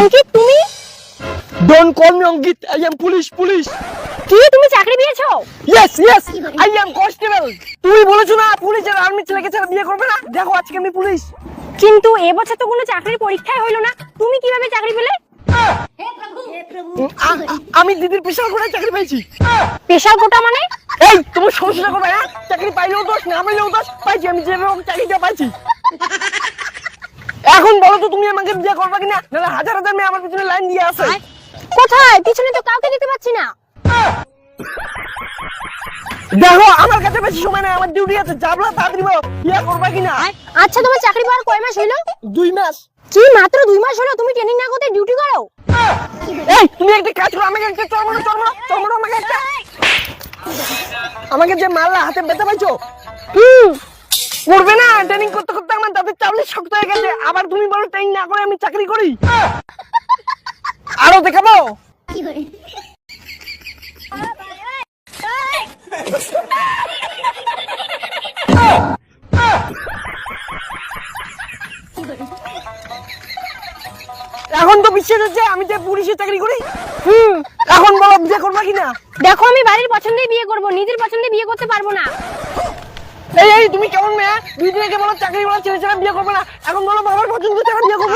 অঙ্কিত তুমি? Don't call me Ankit, I am police. কি তুমি চাকরি পেয়েছো? Yes I am constable. তুমি বলেছো না পুলিশ আর আর্মি ছেলেকে ছাড়া বিয়ে করবে না, দেখো আজকে আমি পুলিশ। কিন্তু এবছর তো কোনো চাকরির পরীক্ষাই হইলো না, তুমি কিভাবে চাকরি পেলে? আমি দিদির প্রেশার করে চাকরি পেয়েছি। স্পেশাল কোটা মানে? এই তোমার সমস্যা করবে না, চাকরি পাইলেও দোষ না পাইলেও দোষ, পাইছি আমি যেরকম চাকরিটা পাইছি। এখন বলো তো তুমি আমাকে বিয়ে করবে কিনা, নাহলে হাজার হাজার মেয়ে আমার পিছনে লাইন দিয়ে আছে। কোথায়? পিছনে তো কাউকে দেখতে পাচ্ছি না। দেখো আমার কাছে বেশি সময় নাই, আমার ডিউটি আছে, যাবলা তাড়াতাড়ি বলো বিয়ে করবে কিনা। আচ্ছা তোমার চাকরি পাওয়ার কয় মাস হইলো? 2 মাস। কি মাত্র 2 মাস হলো? তুমি ট্রেনিং না করতে ডিউটি করো? এই তুমি একটা কাজ করো, আমাকে একটা চরমানো আমাকে একটা, আমাকে যে মারলা হাতে ব্যথা পাইছো করবে না। ট্রেনিং করতে করতে আমার দাঁতের চাবলি শক্ত হয়ে গেছে, আবার তুমি বলো ট্রেনিং না করে আমি চাকরি করি। আরো দেখাবো? এখন তো বিশ্বাস হচ্ছে আমি যে পুলিশের চাকরি করি। এখন বলো বিয়ে করবা কিনা। দেখো আমি বাড়ির পছন্দেই বিয়ে করব, নিজের পছন্দে বিয়ে করতে পারবো না। এই তুমি কেমন মেয়ে, দুই দিন আগে বলো চাকরি বলো ছেলে ছাড়া বিয়ে করবে না, এখন বলো বাবার পছন্দ ছাড়া বিয়ে করবে।